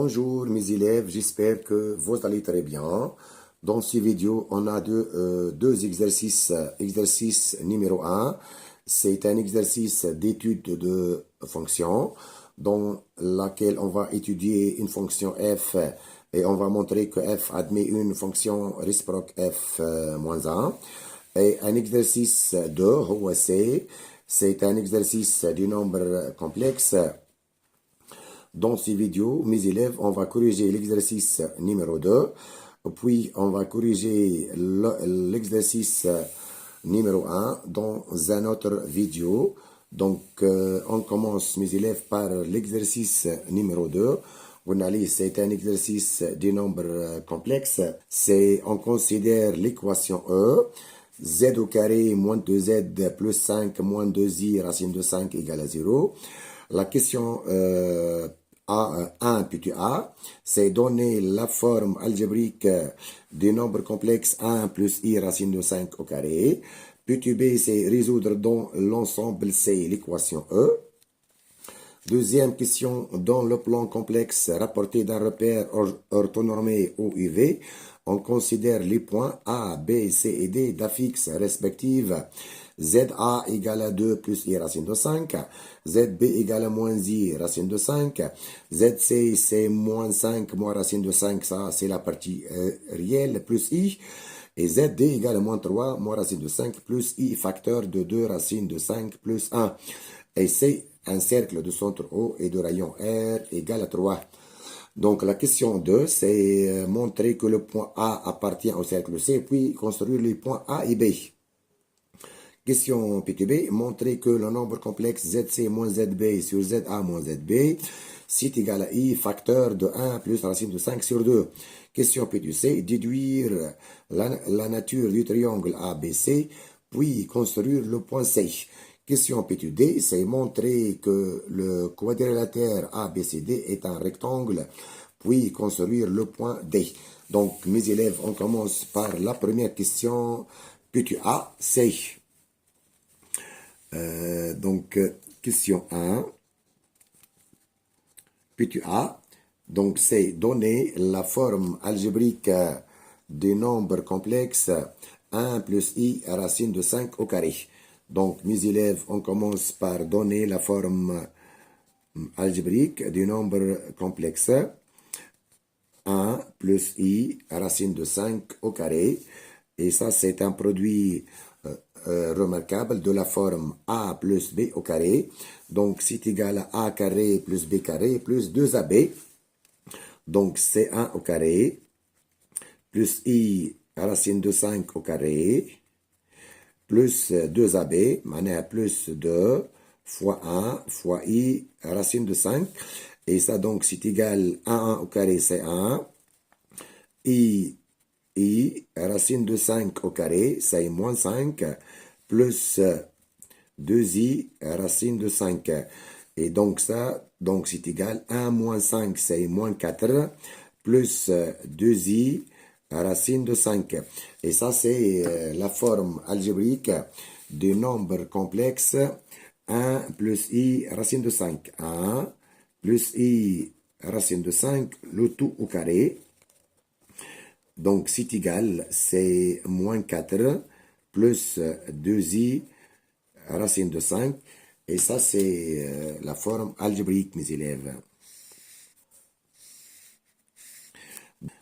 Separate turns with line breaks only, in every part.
Bonjour mes élèves, j'espère que vous allez très bien. Dans cette vidéo, on a deux exercices. Exercice numéro un, c'est un exercice d'étude de fonction dans laquelle on va étudier une fonction f et on va montrer que f admet une fonction réciproque f moins 1. Et un exercice 2, c'est un exercice du nombre complexe. Dans ces vidéos, mes élèves, on va corriger l'exercice numéro 2, puis on va corriger l'exercice numéro 1 dans un autre vidéo. Donc, on commence, mes élèves, par l'exercice numéro 2. C'est un exercice des nombres complexes. On considère l'équation E, z au carré moins 2z plus 5 moins 2i racine de 5 égale à 0. La question A1 petit a, c'est donner la forme algébrique du nombre complexe 1 plus i racine de 5 au carré. Petit b, c'est résoudre dans l'ensemble, c'est l'équation E. Deuxième question, dans le plan complexe rapporté d'un repère orthonormé OUV, on considère les points A, B, C et D d'affixes respectives. ZA égale à 2 plus I racine de 5, ZB égale à moins I racine de 5, ZC c'est moins 5 moins racine de 5, ça c'est la partie réelle plus I, et ZD égale à moins 3 moins racine de 5 plus I facteur de 2 racine de 5 plus 1. Et c'est un cercle de centre O et de rayon R égale à 3. Donc la question 2, c'est montrer que le point A appartient au cercle C, puis construire les points A et B. Question P2B, montrer que le nombre complexe ZC moins ZB sur ZA moins ZB, c'est égal à I facteur de 1 plus racine de 5 sur 2. Question P2C, déduire la nature du triangle ABC, puis construire le point C. Question P2D, c'est montrer que le quadrilatère ABCD est un rectangle, puis construire le point D. Donc, mes élèves, on commence par la première question. P2A, c'est... question 1. P2A, donc c'est donner la forme algébrique des nombres complexes 1 plus i racine de 5 au carré. Donc, mes élèves, on commence par donner la forme algébrique du nombre complexe 1 plus i racine de 5 au carré. Et ça, c'est un produit remarquable de la forme a plus b au carré. Donc, c'est égal à a carré plus b carré plus 2ab. Donc, c'est 1 au carré plus i racine de 5 au carré plus 2ab, plus 2 fois 1 fois i racine de 5. Et ça, donc, c'est égal à 1 au carré, c'est 1. I racine de 5 au carré, c'est moins 5, plus 2i racine de 5. Et donc, ça, donc, c'est égal à 1 moins 5, c'est moins 4, plus 2i racine de 5. Et ça, c'est la forme algébrique du nombre complexe 1 plus i racine de 5. 1 plus i racine de 5, le tout au carré. Donc, c'est égal, c'est moins 4 plus 2i racine de 5. Et ça, c'est la forme algébrique, mes élèves.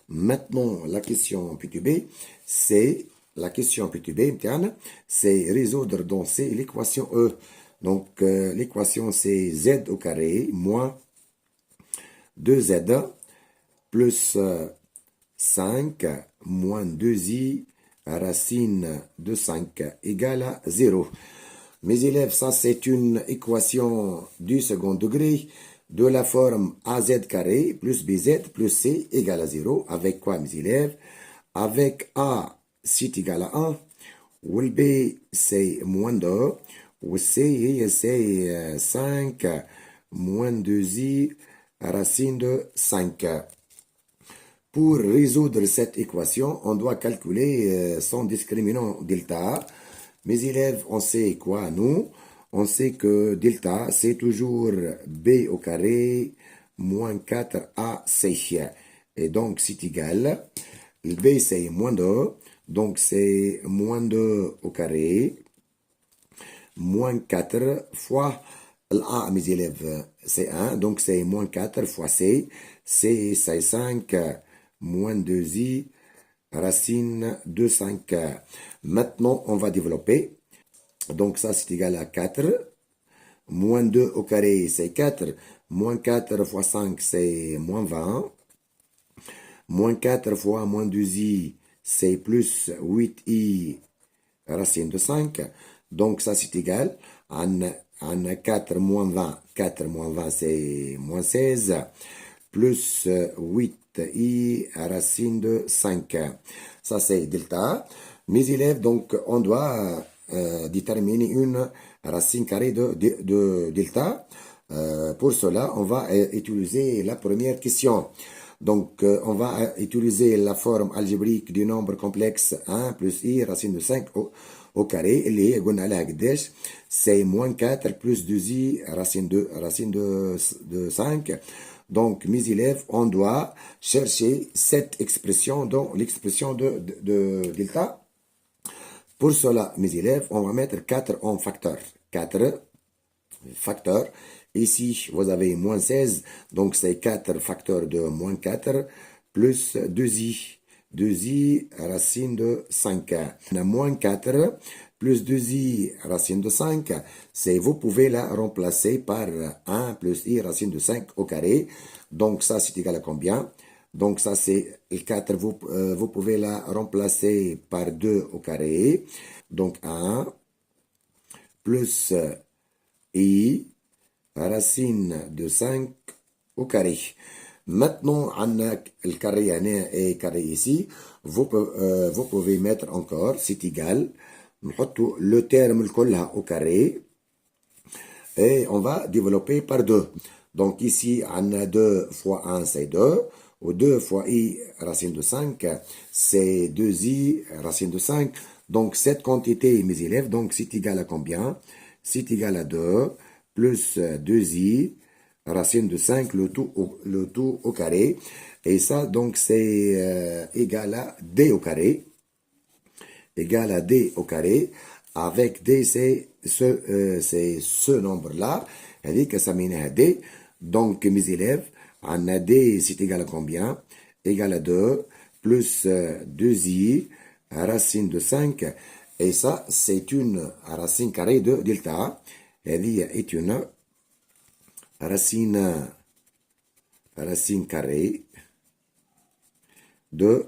Maintenant, la question P2B, c'est la question P2B, c'est résoudre dans C l'équation E. Donc, l'équation, c'est Z au carré moins 2Z plus 5 moins 2i racine de 5 égale à 0. Mes élèves, ça c'est une équation du second degré de la forme az carré plus bz plus c égale à 0. Avec quoi, mes élèves? Avec a, c'est égal à 1. Ou le b, c'est moins 2. Ou c, c'est 5 moins 2i racine de 5. Pour résoudre cette équation, on doit calculer son discriminant delta. Mes élèves, on sait quoi, nous? On sait que delta, c'est toujours b au carré moins 4ac. Et donc, c'est égal. Le b, c'est moins 2. Donc, c'est moins 2 au carré. Moins 4 fois l'A, mes élèves, c'est 1. Donc, c'est moins 4 fois C. C, c'est 5. Moins 2i, racine de 5. Maintenant, on va développer. Donc, ça, c'est égal à 4. Moins 2 au carré, c'est 4. Moins 4 fois 5, c'est moins 20. Moins 4 fois moins 2i, c'est plus 8i racine de 5. Donc, ça, c'est égal à 4 moins 20. 4 moins 20, c'est moins 16. Plus 8i racine de 5. Ça, c'est delta. Mes élèves, donc, on doit déterminer une racine carrée de delta. Pour cela, on va utiliser la première question. Donc, on va utiliser la forme algébrique du nombre complexe 1 plus i racine de 5 au carré. اللي قلنا عليها قداش c'est moins 4 plus 2i racine de 5. Donc, mes élèves, on doit chercher cette expression dans l'expression de delta. Pour cela, mes élèves, on va mettre 4 en facteur. 4 facteurs. Ici, vous avez moins 16, donc c'est 4 facteurs de moins 4, plus 2i. 2i racine de 5. On a moins 4, plus 2i racine de 5. C'est, vous pouvez la remplacer par 1 plus i racine de 5 au carré. Donc ça, c'est égal à combien? Donc ça, c'est le 4, vous pouvez la remplacer par 2 au carré. Donc 1 plus i racine de 5 au carré. Maintenant, on a le carré et carré ici. Vous pouvez mettre encore, c'est égal. Le terme au carré. Et on va développer par 2. Donc ici, on a 2 fois 1, c'est 2. Ou 2 fois i racine de 5, c'est 2i racine de 5. Donc cette quantité, mes élèves, donc c'est égal à combien? C'est égal à 2 plus 2i racine de 5, le tout au carré. Et ça, donc, c'est égal à d au carré. Égal à d au carré. Avec d, c'est ce nombre-là. C'est-à-dire que ça mène à d. Donc, mes élèves, on a d, c'est égal à combien? Égal à 2 plus 2i racine de 5. Et ça, c'est une racine carrée de delta. هذه est une racine carrée de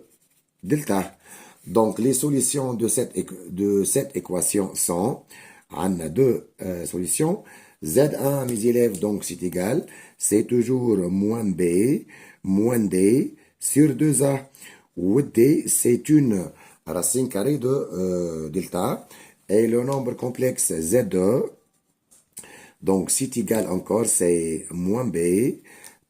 delta. Donc, les solutions de cette équation sont, on a deux solutions. Z1, mes élèves, donc c'est égal, c'est toujours moins B, moins D sur 2A. Où D, c'est une racine carrée de delta. Et le nombre complexe Z2, donc, c'est égal encore, c'est moins B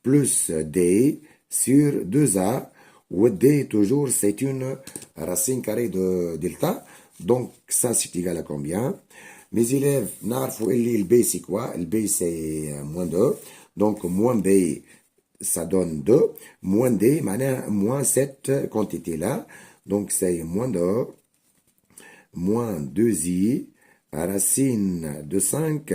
plus D sur 2A, où D, toujours, c'est une racine carrée de delta. Donc, ça, c'est égal à combien? Mes élèves, le B, c'est quoi? Le B, c'est moins 2. Donc, moins B, ça donne 2. Moins D, maintenant, moins cette quantité-là. Donc, c'est moins 2, moins 2i, racine de 5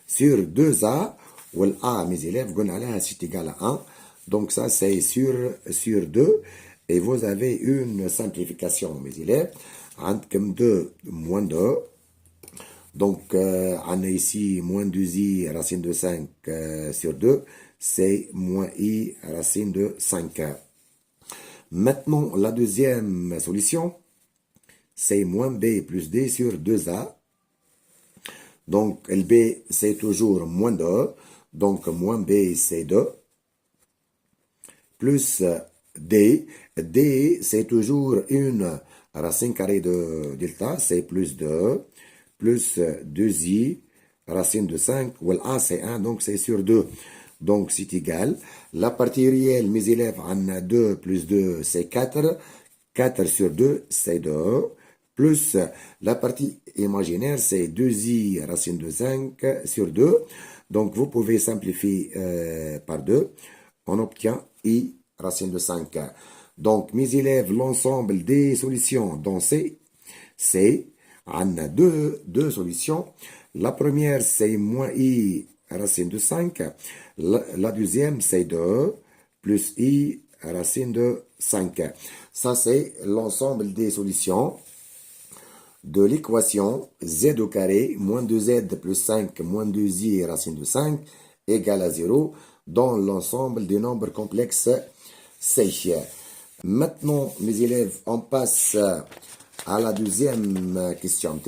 sur 2a, ou l'A, mes élèves, c'est égal à 1. Donc ça, c'est sur 2. Et vous avez une simplification, mes élèves. Comme 2, moins 2. Donc, on a ici moins 2i, racine de 5 sur 2. C'est moins i, racine de 5. Maintenant, la deuxième solution, c'est moins b plus d sur 2a. Donc, le B, c'est toujours moins 2. Donc, moins B, c'est 2. Plus D. D, c'est toujours une racine carrée de delta. C'est plus 2. Plus 2i, racine de 5. Ou A, c'est 1. Donc, c'est sur 2. Donc, c'est égal. La partie réelle, mes élèves, on a 2 plus 2, c'est 4. 4 sur 2, c'est 2. Plus la partie imaginaire, c'est 2i racine de 5 sur 2. Donc, vous pouvez simplifier par 2. on obtient I racine de 5. Donc, mes élèves, l'ensemble des solutions dans c'est, on a deux solutions. La première, c'est moins I racine de 5. La deuxième, c'est 2 plus I racine de 5. Ça, c'est l'ensemble des solutions de l'équation z au carré moins 2z plus 5 moins 2i racine de 5 égale à 0 dans l'ensemble des nombres complexes C. Maintenant, mes élèves, on passe à la deuxième question.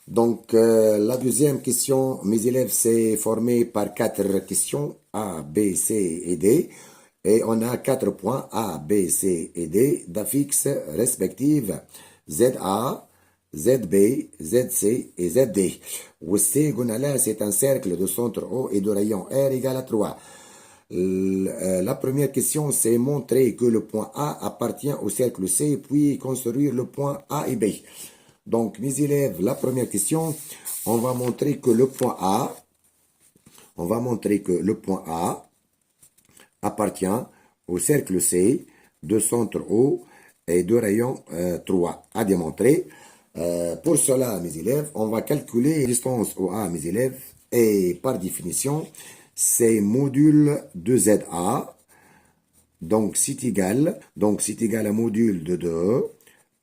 Donc, la deuxième question, mes élèves, c'est formé par 4 questions A, B, C et D. Et on a 4 points A, B, C et D d'affixes respectives ZA, ZB, ZC et ZD. Où C, c'est un cercle de centre O et de rayon R égale à 3. La première question, c'est montrer que le point A appartient au cercle C, puis construire le point A et B. Donc, mes élèves, la première question, on va montrer que le point A, appartient au cercle C de centre O et de rayon 3 à démontrer. Pour cela, mes élèves, on va calculer la distance OA, mes élèves, et par définition, c'est module de ZA, donc c'est égal à module de 2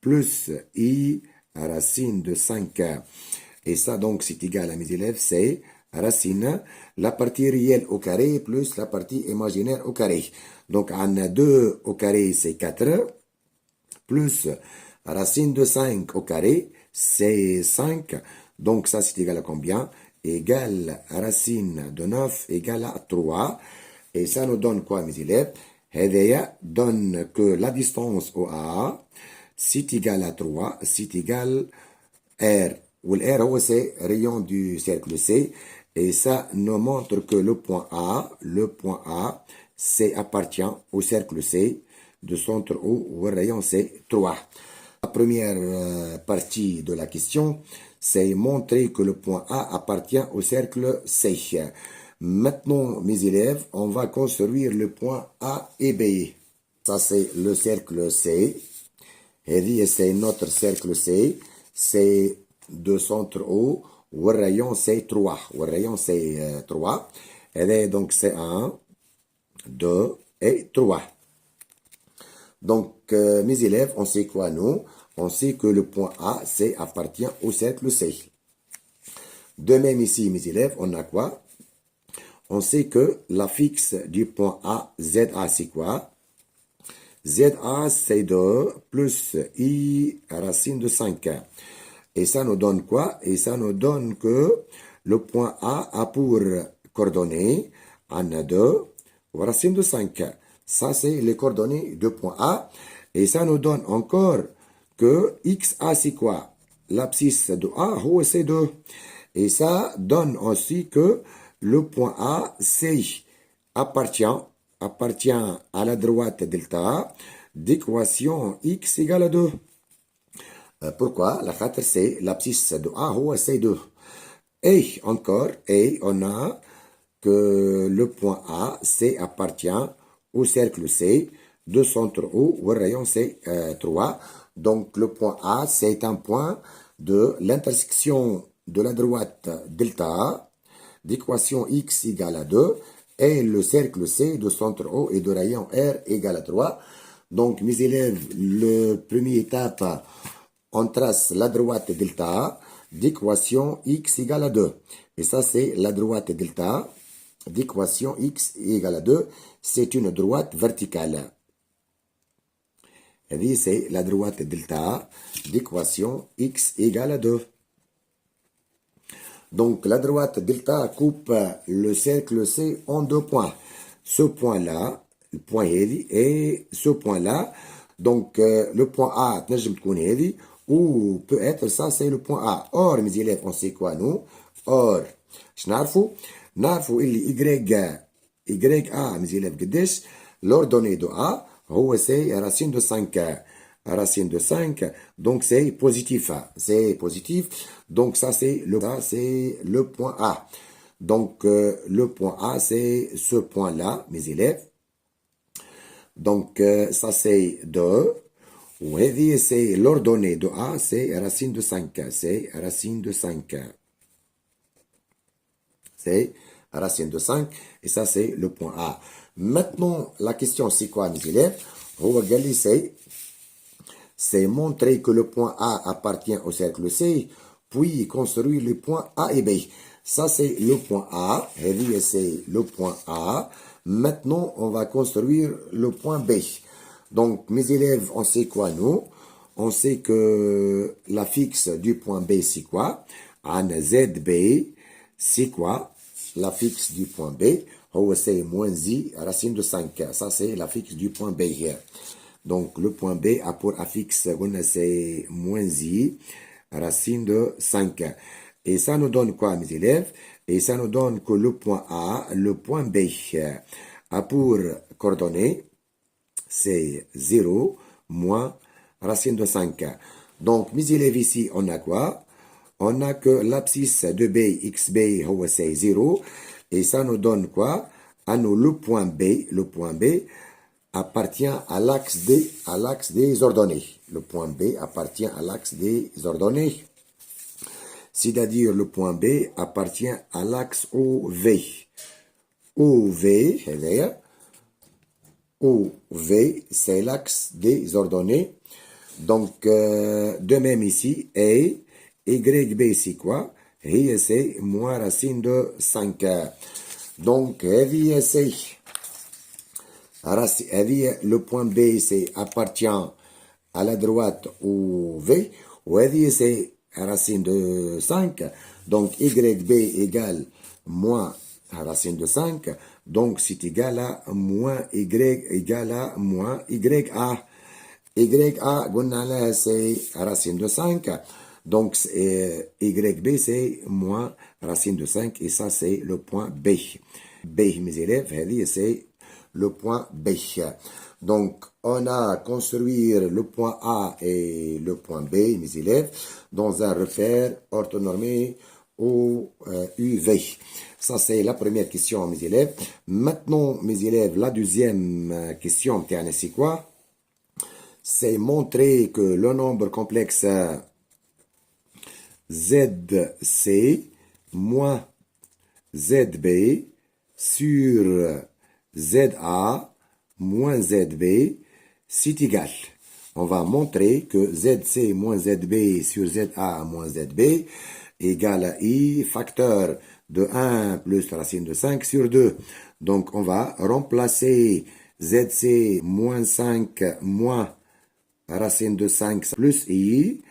plus I racine de 5. Et ça, donc, c'est égal à mes élèves, c'est racine, la partie réelle au carré plus la partie imaginaire au carré. Donc, on a 2 au carré, c'est 4, plus racine de 5 au carré, c'est 5. Donc, ça, c'est égal à combien? Égal à racine de 9 égale à 3. Et ça nous donne quoi, mes élèves? هذايا donne que la distance au A, c'est égal à 3, c'est égal R. Où le R, c'est rayon du cercle C. Et ça nous montre que le point A, c'est appartient au cercle C de centre O, où le rayon c'est 3. La première partie de la question, c'est montrer que le point A appartient au cercle C. Maintenant, mes élèves, on va construire le point A et B. Ça, c'est le cercle C. Et c'est notre cercle C. C'est de centre O, où le rayon c'est 3. Où le rayon c'est 3. Et donc, c'est 1, 2 et 3. Donc, mes élèves, on sait quoi, nous? On sait que le point A, c'est appartient au cercle C. De même ici, mes élèves, on a quoi? On sait que l'affixe du point A, ZA, c'est quoi? ZA, c'est 2 plus I racine de 5. Et ça nous donne quoi? Et ça nous donne que le point A a pour coordonnées, on a 2 racine de 5. Ça, c'est les coordonnées du point A. Et ça nous donne encore que XA, c'est quoi? L'abscisse de A, c'est 2. Et ça donne aussi que le point A, c'est appartient à la droite delta d'équation x égale à 2. Pourquoi? La 4, c'est l'abscisse de A, c'est 2. Et encore, et on a que le point A, c'est appartient au cercle C de centre O, où le rayon c'est 3. Donc le point A, c'est un point de l'intersection de la droite delta d'équation x égale à 2 et le cercle C de centre O et de rayon R égale à 3. Donc mes élèves, le première étape, on trace la droite delta d'équation x égale à 2. Et ça, c'est la droite delta d'équation x égale à 2. C'est une droite verticale. Et c'est la droite delta d'équation x égale à 2. Donc, la droite delta coupe le cercle C en 2 points. Ce point-là, le point heavy, et ce point-là. Donc, le point A, ou peut être ça, c'est le point A. Or, mes élèves, on sait quoi, nous? Or, نعرفوا اللي YA, mes élèves, قديش l'ordonnée de A, c'est racine de 5. Racine de 5, donc c'est positif. C'est positif. Donc ça, c'est le point A. Donc le point A, c'est ce point-là, mes élèves. Donc, ça c'est 2. وهذه c'est l'ordonnée de A, c'est racine de 5. C'est racine de 5. C'est racine de 5. Et ça, c'est le point A. Maintenant, la question, c'est quoi, mes élèves? C'est montrer que le point A appartient au cercle C, puis construire les points A et B. Ça, c'est le point A. Et c'est le point A. Maintenant, on va construire le point B. Donc, mes élèves, on sait quoi, nous? On sait que la fixe du point B, c'est quoi? An ZB, c'est quoi? La fixe du point B, c'est moins I, racine de 5. Ça, c'est la fixe du point B hier. Donc, le point B a pour affixe, c'est moins I, racine de 5. Et ça nous donne quoi, mes élèves? Et ça nous donne que le point A, le point B, a pour coordonnées, c'est 0 moins racine de 5. Donc, mes élèves, ici, on a quoi? On a que l'abscisse de B, xb, c'est 0. Et ça nous donne quoi? À nous, le point B appartient à l'axe des ordonnées. Le point B appartient à l'axe des ordonnées. C'est-à-dire, le point B appartient à l'axe OV. OV, OV, c'est l'axe des ordonnées. Donc, de même ici, A, YB, c'est quoi? Et c'est moins racine de 5. Donc, c'est le point B, c'est appartient à la droite au V. Ou c'est racine de 5. Donc, YB égale moins racine de 5. Donc, c'est égal à moins Y égale à moins YA. YA, c'est racine de 5. Donc, YB, c'est moins racine de 5. Et ça, c'est le point B. B, mes élèves, c'est le point B. Donc, on a construit le point A et le point B, mes élèves, dans un repère orthonormé au UV. Ça, c'est la première question, mes élèves. Maintenant, mes élèves, la deuxième question, c'est quoi? C'est montrer que le nombre complexe ZC moins ZB sur ZA moins ZB, c'est égal. On va montrer que ZC moins ZB sur ZA moins ZB égale à I facteur de 1 plus racine de 5 sur 2. Donc, on va remplacer ZC moins 5 moins racine de 5 plus I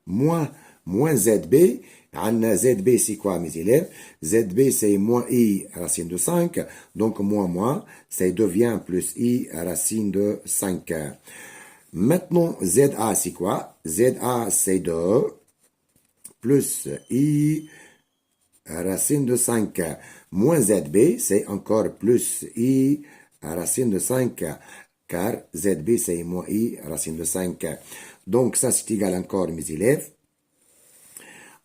moins ZB. ZB, c'est quoi, mes élèves? ZB, c'est moins I racine de 5. Donc, moins, ça devient plus I racine de 5. Maintenant, ZA, c'est quoi? ZA, c'est 2 plus I racine de 5. Moins ZB, c'est encore plus I racine de 5. Car ZB, c'est moins I racine de 5. Donc, ça, c'est égal encore, mes élèves.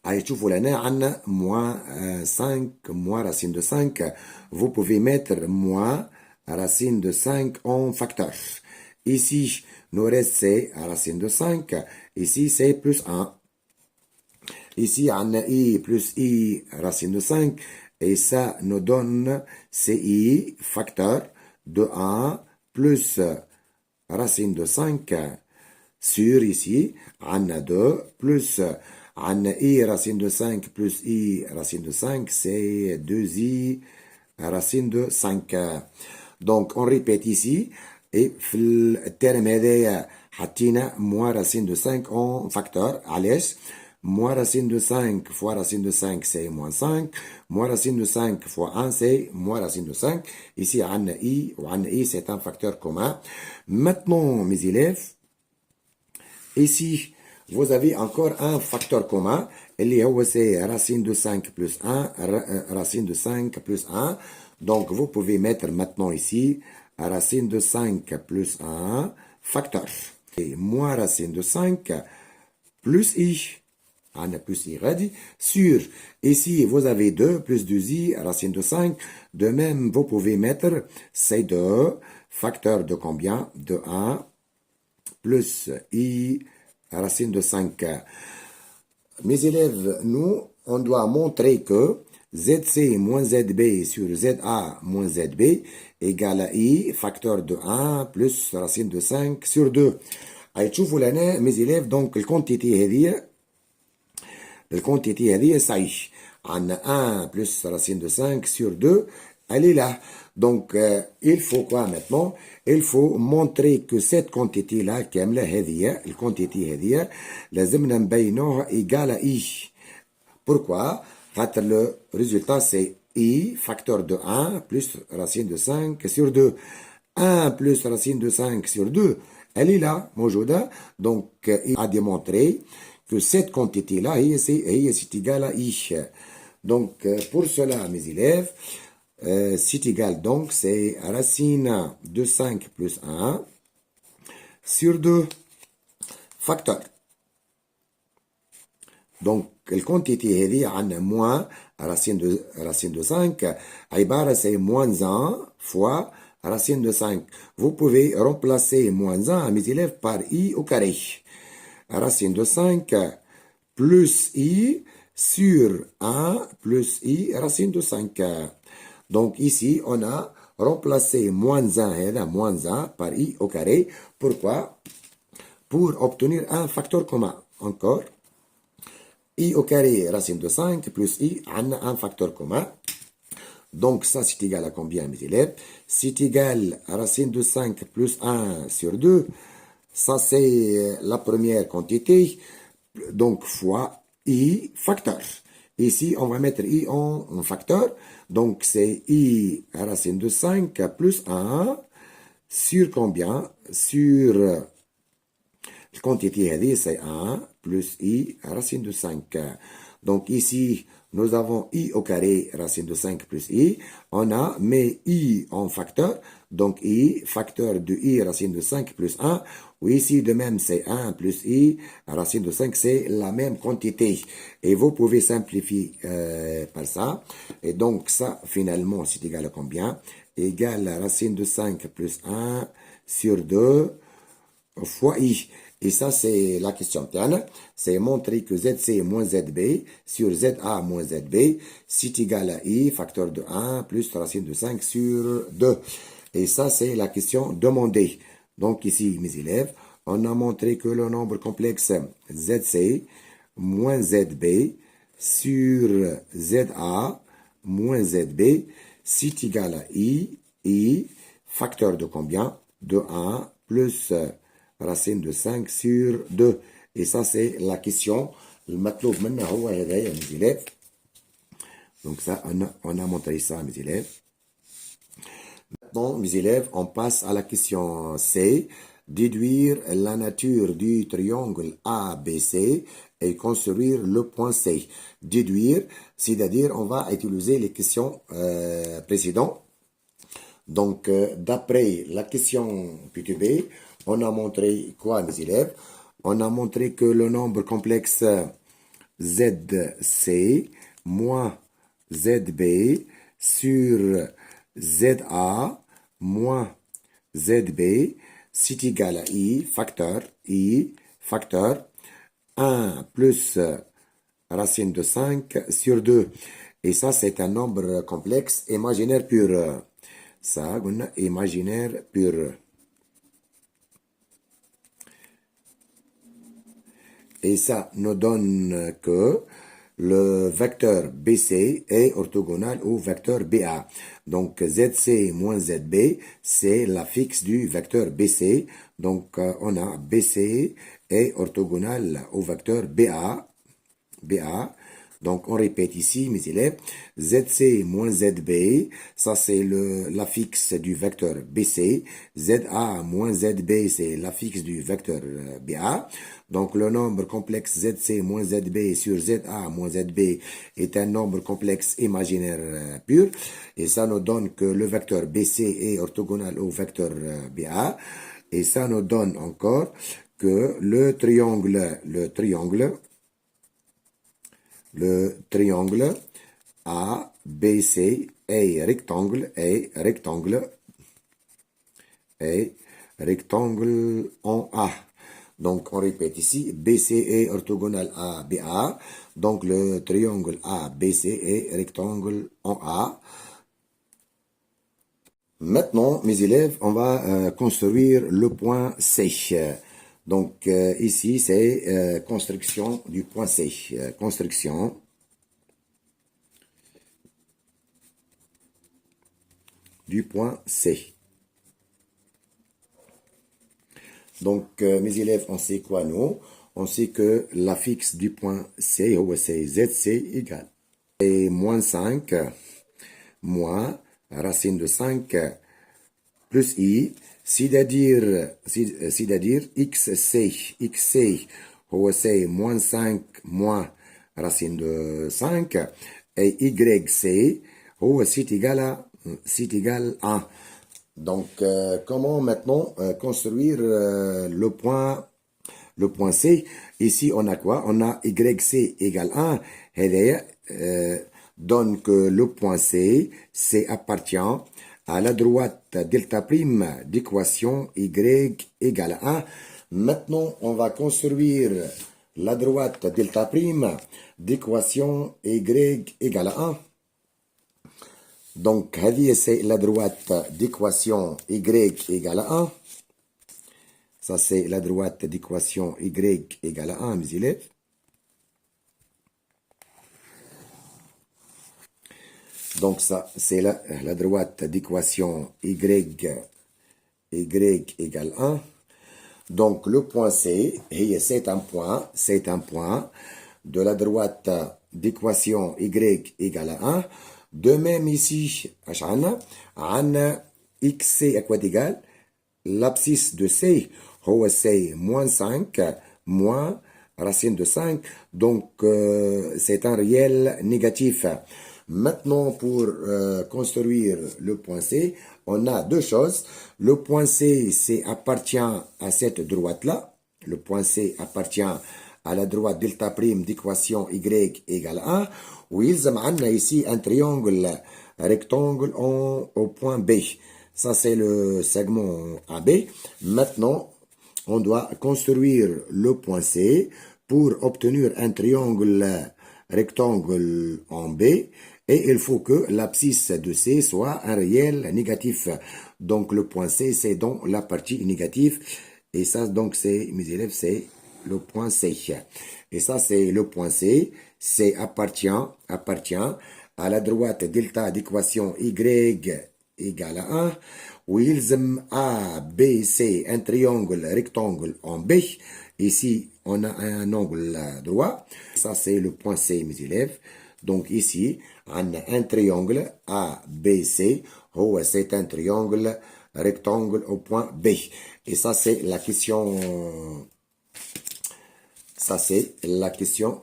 Allez, tu vois là, moins 5, moins racine de 5. Vous pouvez mettre moins racine de 5 en facteur. Ici, nous reste c'est racine de 5. Ici, c'est plus 1. Ici, on a I plus I racine de 5. Et ça nous donne CI facteur de 1 plus racine de 5 sur ici. On a 2 plus on a I racine de 5 plus I racine de 5, c'est 2I racine de 5. Donc, on répète ici. Et في الترم هذايا حطينا moins racine de 5 en facteur. علاش؟ moins racine de 5 fois racine de 5, c'est moins 5. Moins racine de 5 fois 1, c'est moins racine de 5. Ici, on a I, ou on a I, c'est un facteur commun. Maintenant, mes élèves, ici, vous avez encore un facteur commun. C'est racine de 5 plus 1, racine de 5 plus 1. Donc, vous pouvez mettre maintenant ici racine de 5 plus 1 facteur. Et moins racine de 5 plus I. On a plus I ready. Sur, ici, vous avez 2 plus 2i, racine de 5. De même, vous pouvez mettre C2 facteur de combien? De 1 plus I racine de 5. Mes élèves, nous, on doit montrer que ZC moins ZB sur ZA moins ZB égale à I, facteur de 1 plus racine de 5 sur 2. هتشوفوا لنا mes élèves donc الكونتيتي هذه صحيح عندنا 1 plus racine de 5 sur 2 elle est là. Donc il faut quoi maintenant? Il faut montrer que cette quantité là كاملة هذه الكونتيتي هذه لازمنا نبينوها égale à I. Pourquoi? Car le résultat c'est I facteur de 1 plus racine de 5 sur 2. 1 plus racine de 5 sur 2, elle est là, موجودة. Donc il a démontré que cette quantité là c'est égal à I. Donc pour cela mes élèves, c'est égal donc c'est racine de 5 plus 1 sur 2 facteur. Donc الكونتيتي هذه عندنا moins racine de 5 عبارة c'est moins 1 fois racine de 5. Vous pouvez remplacer moins 1 mes élèves par I au carré. Racine de 5 plus I sur 1 plus I racine de 5. Donc ici on a remplacé moins 1 moins 1 par I au carré. Pourquoi? Pour obtenir un facteur commun. Encore. I au carré racine de 5 plus I, on a un facteur commun. Donc ça c'est égal à combien mes élèves? C'est égal à racine de 5 plus 1 sur 2. Ça c'est la première quantité. Donc fois I facteur. Ici on va mettre I en facteur. Donc c'est I racine de 5 plus 1 sur combien? Sur la quantité c'est 1 plus I racine de 5. Donc ici, nous avons I au carré racine de 5 plus I. On a mis I en facteur. Donc I, facteur de I racine de 5 plus 1. Ou ici, de même, c'est 1 plus I racine de 5. C'est la même quantité. Et vous pouvez simplifier par ça. Et donc ça, finalement, c'est égal à combien? Égal à racine de 5 plus 1 sur 2 fois I. Et ça, c'est la question interne. C'est montrer que ZC moins ZB sur ZA moins ZB, c'est égal à I, facteur de 1 plus racine de 5 sur 2. Et ça, c'est la question demandée. Donc ici, mes élèves, on a montré que le nombre complexe ZC moins ZB sur ZA moins ZB, c'est égal à I, facteur de combien? De 1 plus racine de 5 sur 2. Et ça, c'est la question. المطلوب منا هو هذايا mes élèves. Donc ça, on a montré ça mes élèves. Maintenant, mes élèves, on passe à la question C. Déduire la nature du triangle ABC et construire le point C. Déduire, c'est-à-dire on va utiliser les questions précédentes. Donc, d'après la question PTB, on a montré quoi, mes élèves? On a montré que le nombre complexe ZC moins ZB sur ZA moins ZB, c'est égal à I, facteur 1 plus racine de 5 sur 2. Et ça, c'est un nombre complexe imaginaire pur. Ça, on a imaginaire pur. Et ça nous donne que le vecteur BC est orthogonal au vecteur BA. Donc ZC moins ZB, c'est la fixe du vecteur BC. Donc on a BC est orthogonal au vecteur BA. Donc on répète ici mes élèves, ZC moins ZB, ça c'est la fixe du vecteur BC, ZA moins ZB c'est la fixe du vecteur BA. Donc le nombre complexe ZC moins ZB sur ZA moins ZB est un nombre complexe imaginaire pur. Et ça nous donne que le vecteur BC est orthogonal au vecteur BA. Et ça nous donne encore que le triangle ABC est rectangle et rectangle en A. Donc, on répète ici, BC est orthogonal à BA. Donc, le triangle ABC est rectangle en A. Maintenant, mes élèves, on va construire le point C. Donc, ici, c'est construction du point C. Construction du point C. Donc, mes élèves, on sait quoi, nous? On sait que la fixe du point C, c'est ZC égale. Et moins 5, moins racine de 5 plus I, c'est-à-dire XC, c'est moins 5 moins racine de 5, et YC, c'est égal à 1. Donc, comment maintenant construire le point C? Ici, on a quoi? On a YC égale 1. Et donne que le point C appartient à la droite delta prime d'équation Y égale 1. Maintenant, on va construire la droite delta prime d'équation Y égale 1. Donc, c'est la droite d'équation Y égale à 1. Ça, c'est la droite d'équation Y égale à 1, mes élèves. Donc, ça, c'est la droite d'équation Y égale 1. Donc, le point C, c'est un point de la droite d'équation Y égale à 1. De même ici, on a XC à quoi égal? L'abscisse de C, c'est moins 5, moins racine de 5. Donc, c'est un réel négatif. Maintenant, pour construire le point C, on a deux choses. Le point C, appartient à cette droite-là. Le point C appartient à la droite delta prime d'équation Y égale 1. ويلزم عندنا ici un triangle rectangle au point B. Ça, c'est le segment AB. Maintenant, on doit construire le point C pour obtenir un triangle rectangle en B. Et il faut que l'abscisse de C soit un réel négatif. Donc, le point C, c'est dans la partie négative. Et ça, donc, c'est, mes élèves, c'est le point C. Et ça, c'est le point C. C appartient à la droite delta d'équation Y égale à 1. ويلزم A, B, C, un triangle rectangle en B. Ici, on a un angle droit. Ça, c'est le point C, mes élèves. Donc, ici, on a un triangle ABC. C'est un triangle rectangle au point B. Et ça, c'est la question... Ça, c'est la question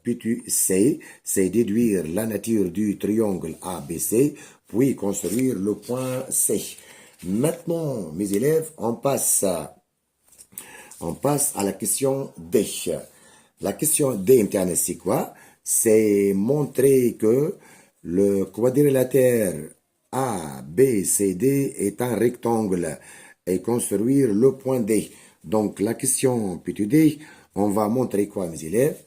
P2C, c'est déduire la nature du triangle ABC, puis construire le point C. Maintenant, mes élèves, on passe à la question D. La question D, c'est quoi? C'est montrer que le quadrilatère ABCD est un rectangle et construire le point D. Donc, la question P2D, on va montrer quoi, mes élèves?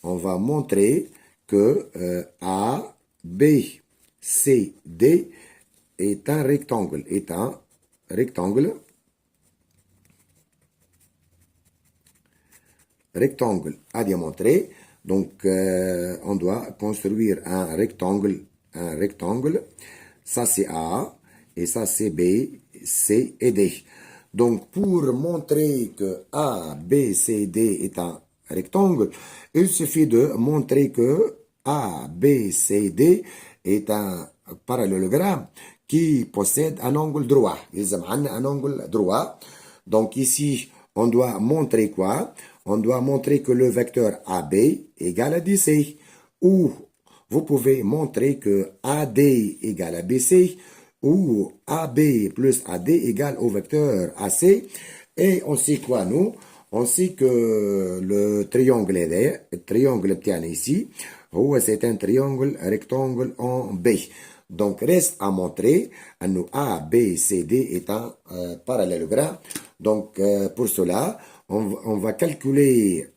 On va montrer que A, B, C, D est un rectangle. Rectangle à démontrer. Donc, on doit construire un rectangle. Ça, c'est A. Et ça, c'est B, C et D. Donc, pour montrer que A, B, C, D est un rectangle, il suffit de montrer que A, B, C, D est un parallélogramme qui possède un angle droit. Ils ont un angle droit. Donc, ici, on doit montrer quoi? On doit montrer que le vecteur AB égale à DC. Ou vous pouvez montrer que AD égale à BC. Ou AB plus AD égale au vecteur AC. Et on sait quoi, nous? On sait que le triangle est là, le triangle tient ici. C'est un triangle rectangle en B. Donc, reste à montrer à nous A, B, C, D est un parallélogramme. Donc, pour cela, on va calculer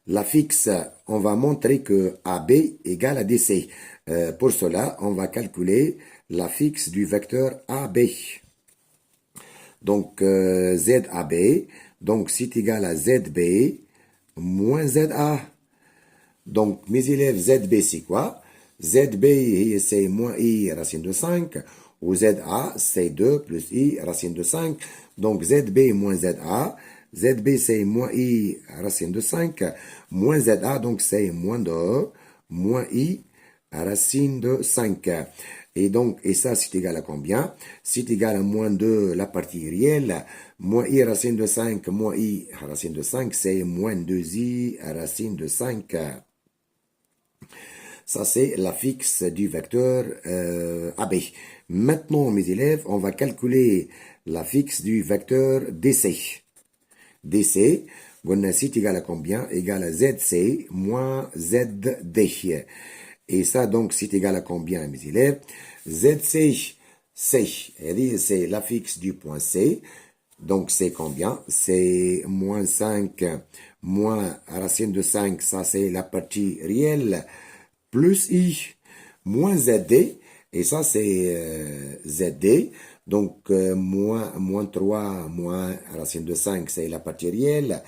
la fixe. On va montrer que AB égale à DC. Pour cela, on va calculer la fixe du vecteur AB. Donc, ZAB, donc c'est égal à ZB moins ZA. Donc, mes élèves, ZB, c'est quoi? ZB, c'est moins I racine de 5, ou ZA, c'est 2 plus I racine de 5. Donc, ZB moins ZA, ZB, c'est moins I racine de 5, moins ZA, donc c'est moins 2, moins I racine de 5. Et donc, et ça, c'est égal à combien? C'est égal à moins 2, la partie réelle. Moins I racine de 5, moins I racine de 5, c'est moins 2I racine de 5. Ça, c'est la fixe du vecteur AB. Maintenant, mes élèves, on va calculer la fixe du vecteur DC. DC, c'est égal à combien? Égal à ZC moins ZD. Et ça, donc, c'est égal à combien, mes élèves? ZC, c'est la fixe du point C. Donc, c'est combien? C'est moins 5, moins racine de 5, ça, c'est la partie réelle, plus I, moins ZD, et ça, c'est ZD. Donc, moins 3, moins racine de 5, c'est la partie réelle,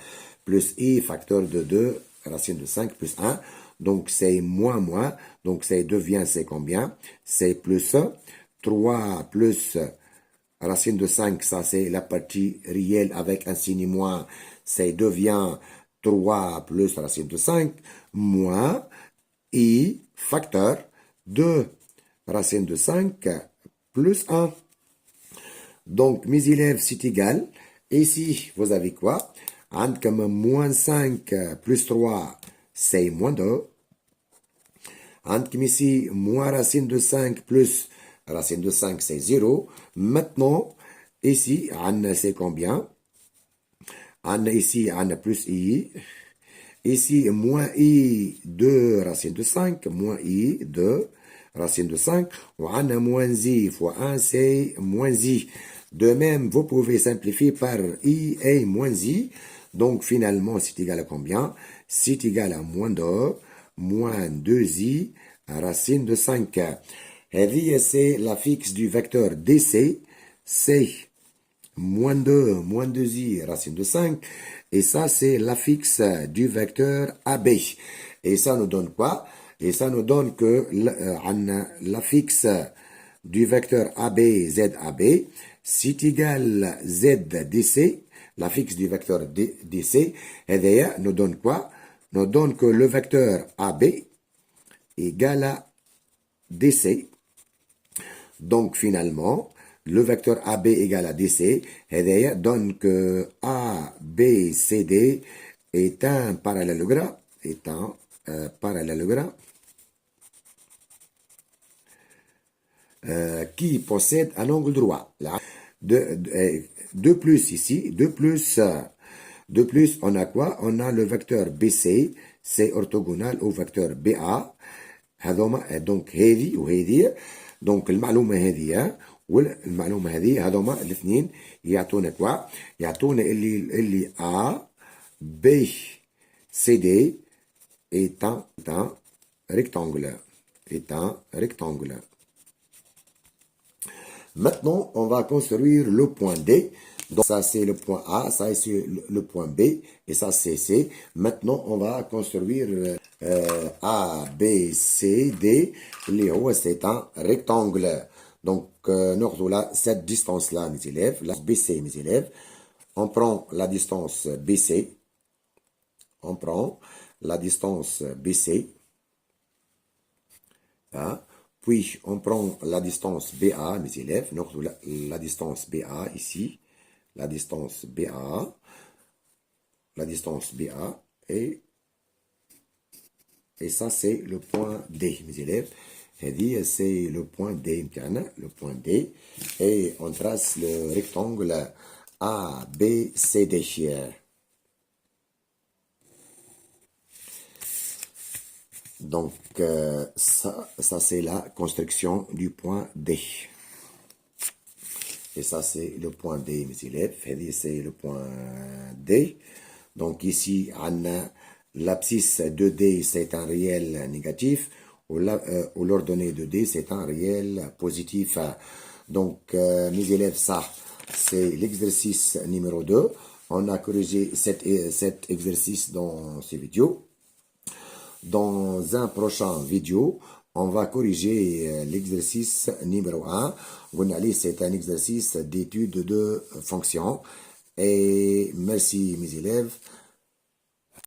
plus I, facteur de 2, racine de 5, plus 1. Donc, c'est moins. Donc, c'est devient, c'est combien? C'est plus 3 plus racine de 5, ça, c'est la partie réelle avec un signe moins. C'est devient 3 plus racine de 5, moins I, facteur de racine de 5, plus 1. Donc, mes élèves, c'est égal. Ici, vous avez quoi? Comme moins 5 plus 3, c'est moins 2. Comme ici, moins racine de 5 plus racine de 5, c'est 0. Maintenant, ici, c'est combien? Ici, plus I. Ici, moins I, 2 racine de 5, moins I, 2 racine de 5. On a moins I fois 1, c'est moins I. De même, vous pouvez simplifier par I et moins I. Donc, finalement, c'est égal à combien? C'est égal à moins 2, moins 2i racine de 5. Et c'est la fixe du vecteur DC, c'est moins 2, moins 2i racine de 5. Et ça, c'est la fixe du vecteur AB. Et ça nous donne quoi? Et ça nous donne que la fixe du vecteur AB, ZAB, c'est égal ZDC, la fixe du vecteur DC. Et d'ailleurs, nous donne quoi? Nous donne que le vecteur AB égale à DC. Donc, finalement, le vecteur AB égale à DC, et d'ailleurs, donne que ABCD est un parallélogramme, qui possède un angle droit. Là, de plus ici, de plus, on a quoi? On a le vecteur BC, c'est orthogonal au vecteur BA. donc هذه وهذه. donc المعلومة هذه والمعلومة هذه هذوما الاثنين يعطونا كوا؟ يعطونا اللي A, B, C, D est un rectangle. Maintenant, on va construire le point D. Donc, ça, c'est le point A, ça, c'est le point B, et ça, c'est C. Maintenant, on va construire A, B, C, D. C'est un rectangle. Donc, nous là, cette distance-là, mes élèves, la BC, mes élèves, on prend la distance BC. Hein? Puis, on prend la distance BA, mes élèves. Donc, la distance BA ici. La distance BA. Et ça, c'est le point D, mes élèves. Et c'est le point D, le point D. Et on trace le rectangle A, B, C, D. Donc, ça c'est la construction du point D. Et ça, c'est le point D, mes élèves. C'est le point D. Donc, ici, on a l'abscisse de D, c'est un réel négatif. Ou l'ordonnée de D, c'est un réel positif. Donc, mes élèves, ça, c'est l'exercice numéro 2. On a corrigé cet exercice dans ces vidéos. Dans un prochain vidéo, on va corriger l'exercice numéro 1. C'est un exercice d'étude de fonctions. Et merci mes élèves.